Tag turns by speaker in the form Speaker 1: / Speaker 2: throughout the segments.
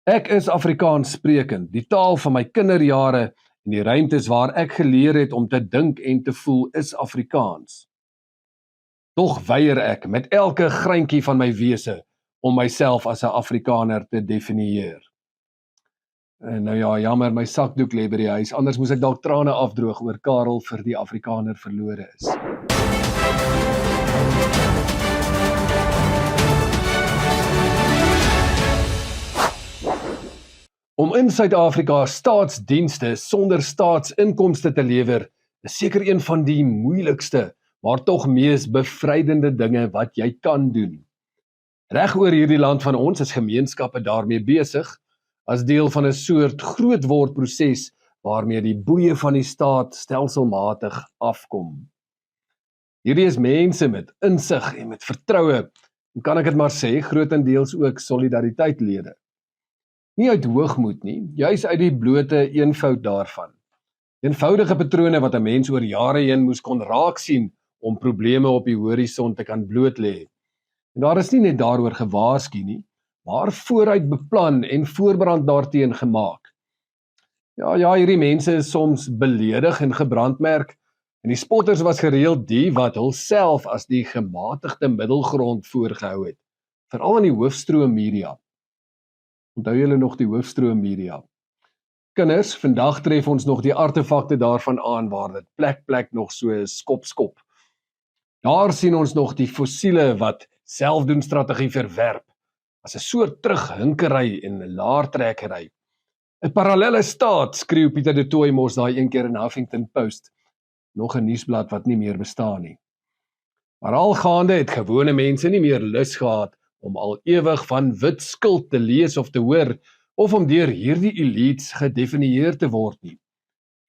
Speaker 1: Ek is Afrikaans sprekend, die taal van my kinderjare en die ruimtes waar ek geleer het om te dink en te voel is Afrikaans. Tog weier ek met elke greintjie van my wese om myself as 'n Afrikaner te definieer. En nou ja, jammer, my sakdoek lê by die huis, anders moes ek dalk trane afdroog oor Karel vir die Afrikaner verlore is. Om in Suid-Afrika staatsdienste sonder staatsinkomste te lewer, is seker een van die moeilikste, maar tog mees bevrydende dinge wat jy kan doen. Reg oor hierdie land van ons is gemeenskappe daarmee besig, as deel van 'n soort grootwordproses waarmee die boeie van die staat stelselmatig afkom. Hierdie is mense met insig en met vertroue, en kan ek dit maar sê, grootendeels ook solidaritetslede. Nie uit hoogmoed nie, juis uit die blote eenvoud daarvan. Eenvoudige patrone wat 'n mens oor jare heen moes kon raak sien om probleme op die horison te kan bloot lê. En daar is nie net daaroor gewaarsku nie, maar vooruit beplan en voorberand daarteen gemaak. Ja, hierdie mense is soms beledig en gebrandmerk, en die spotters was gereeld die wat hulself as die gematigde middelgrond voorgehou het, veral in die hoofstroom media. Onthou julle nog die hoofstroom media? Kinders, vandag tref ons nog die artefakte daarvan aan waar dit plek nog so skop. Daar sien ons nog die fossiele wat selfdoenstrategie verwerp, as 'n soort terughinkery en laartrekkery. 'n Parallelle staat, skreeu Pieter de Tooy mos daai een keer in Huffington Post, nog 'n nuusblad wat nie meer bestaan nie. Maar algaande het gewone mense nie meer lus gehad om al ewig van wit skuld te lees of te hoor, of om deur hierdie elites gedefinieer te word nie.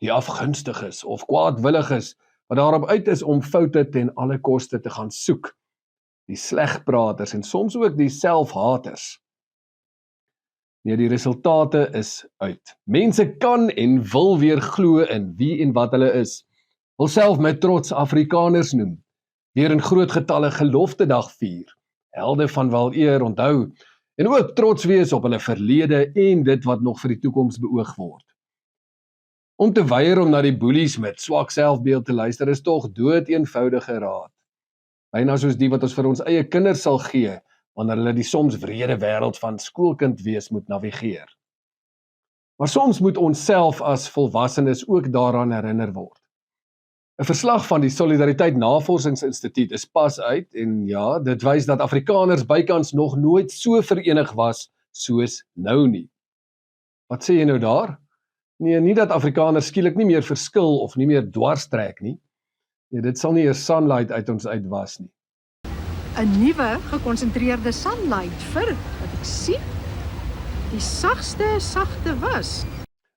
Speaker 1: Die afgunstiges of kwaadwilliges, wat daarop uit is om foute ten alle koste te gaan soek. Die slegpraters en soms ook die selfhaters. Nee, die resultate is uit. Mense kan en wil weer glo in wie en wat hulle is. Wil self met trots Afrikaners noem. Weer in groot getalle geloftedag vier. Helde van weleer onthou. En ook trots wees op hulle verlede en dit wat nog vir die toekoms beoog word. Om te weier om na die boelies met swak selfbeeld te luister is tog dood eenvoudige raad. Byna soos die wat ons vir ons eie kinders sal gee, wanneer hulle die soms wrede wêreld van skoolkind wees moet navigeer. Maar soms moet ons self as volwassenes ook daaraan herinner word. 'n Verslag van die Solidariteit Navorsingsinstituut is pas uit en ja, dit wys dat Afrikaners bykans nog nooit so verenig was soos nou nie. Wat sê jy nou daar? Nee, nie dat Afrikaners skielik nie meer verskil of nie meer dwarstrek nie. Nee, dit sal nie eers sunlight uit ons uitwas nie.
Speaker 2: 'n Nuwe gekonsentreerde sunlight vir, wat ek sien, die sagte was.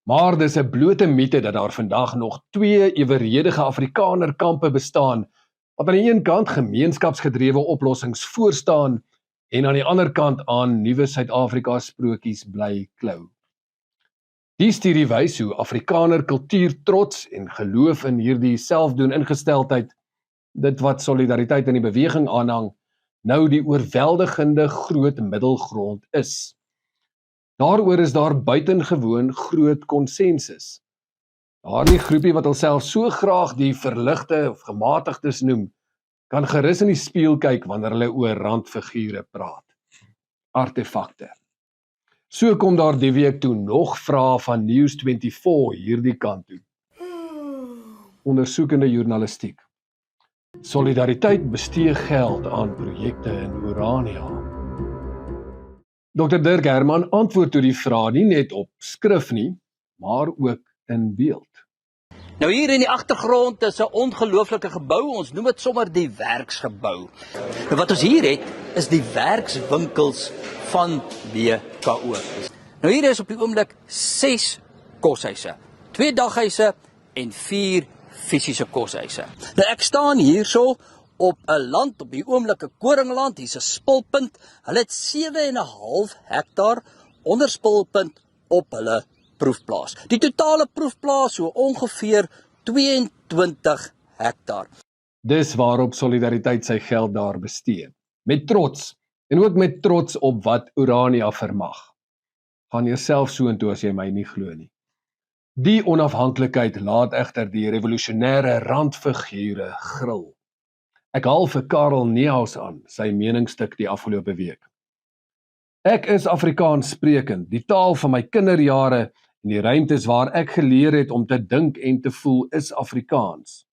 Speaker 1: Maar dis 'n blote mite dat daar vandag nog twee eweredige Afrikanerkampe bestaan, wat aan die een kant gemeenskapsgedrewe oplossings voorstaan en aan die ander kant aan nuwe Suid-Afrika sprokies bly klou. Die studie wys hoe Afrikaner kultuur trots en geloof in hierdie selfdoen ingesteldheid, dit wat solidariteit in die beweging aanhang, nou die oorweldigende groot middelgrond is. Daaroor is daar buitengewoon groot konsensus. Daardie groepie wat hulself so graag die verligte of gematigdes noem, kan gerus in die spieël kyk wanneer hulle oor randfigure praat. Artefakte. So kom daar die week toe nog vrae van News24 hierdie kant toe. Ondersoekende journalistiek. Solidariteit bestee geld aan projekte in Urania. Dr. Dirk Herman antwoord toe die vraag nie net op skrif nie, maar ook in beeld.
Speaker 3: Nou hier in die agtergrond is 'n ongelooflike gebou, ons noem dit sommer die werksgebou. Nou wat ons hier het, is die werkswinkels van BKO. Nou hier is op die oomblik 6 koshuise, 2 daghuise en 4 fisiese koshuise. Nou ek staan hierso op 'n land, op die oomblik 'n koringland, hier's 'n spulpunt. Hulle het 7,5 hektaar onder spulpunt op hulle proefplaas. Die totale proefplaas so ongeveer 22 hektaar.
Speaker 1: Dis waarop Solidariteit sy geld daar bestee. Met trots, en ook met trots op wat Urania vermag. Gaan jouself soontoe as jy my nie glo nie. Die onafhanklikheid laat egter die revolusionêre randfigure gril. Ek haal vir Karel Niehaus aan, sy meningsstuk die afgelope week. Ek is Afrikaans sprekend, die taal van my kinderjare en die ruimtes waar ek geleer het om te dink en te voel is Afrikaans.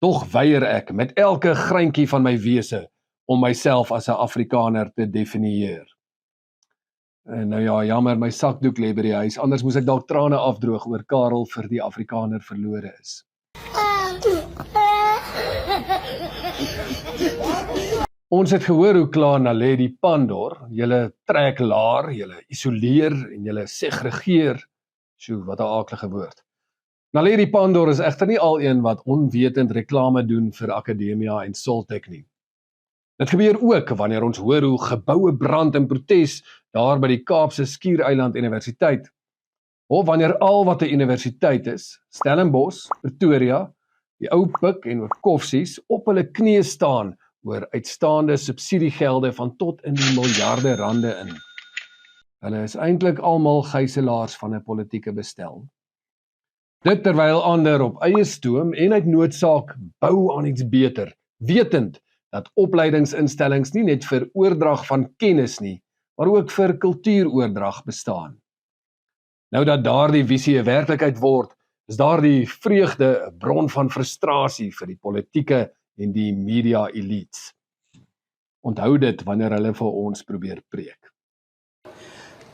Speaker 1: Tog weier ek met elke greintjie van my wese om myself as 'n Afrikaner te definieer. En nou ja, jammer, my sakdoek lê by die huis, anders moes ek dalk trane afdroog oor Karel vir die Afrikaner verlore is. Ons het gehoor hoe kla Naledi Pandor, julle trek laer, julle isoleer en julle segregeer. Sjoe, wat 'n aaklige woord. Naledi Pandor is egter nie al een wat onwetend reklame doen vir Akademia en Soltech nie. Dit gebeur ook wanneer ons hoor hoe geboue brand in protes daar by die Kaapse Skiereiland Universiteit. Of wanneer al wat 'n universiteit is, Stellenbosch, Pretoria, die ou Pik en ook Koffsies op hulle knieë staan oor uitstaande subsidiegelde van tot in die miljarde rande in. Hulle is eintlik almal gijslaars van 'n politieke bestel. Dit terwyl ander op eie stoom en uit noodsaak bou aan iets beter, wetend dat opleidingsinstellings nie net vir oordrag van kennis nie, maar ook vir kultuuroordrag bestaan. Nou dat daardie visie 'n werklikheid word, is daardie vreugde 'n bron van frustrasie vir die politieke en die media elites. Onthou dit wanneer hulle vir ons probeer preek.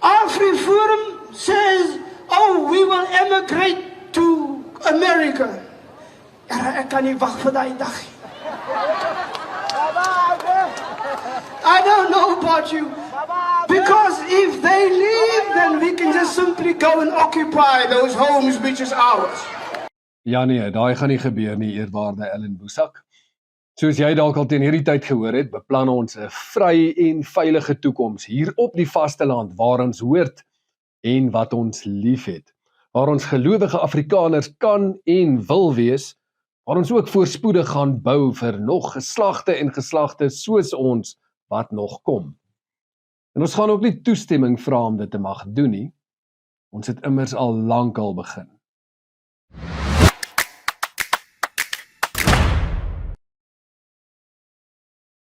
Speaker 4: AfriForum says, oh, we will emigrate to America. Ek kan nie wag vir daai dag. I don't know about you, because if they leave, then we can just simply go and occupy those homes which is ours.
Speaker 1: Ja nee, daai gaan nie gebeur nie, eerwaarde Ellen Boesak. Soos jy dalk al teen hierdie tyd gehoor het, beplan ons 'n vry en veilige toekoms hier op die vasteland waar ons hoort en wat ons liefhet, waar ons gelowige Afrikaners kan en wil wees, waar ons ook voorspoedig gaan bou vir nog geslagte en geslagte soos ons wat nog kom. En ons gaan ook nie toestemming vra om dit te mag doen nie. Ons het immers al lankal begin.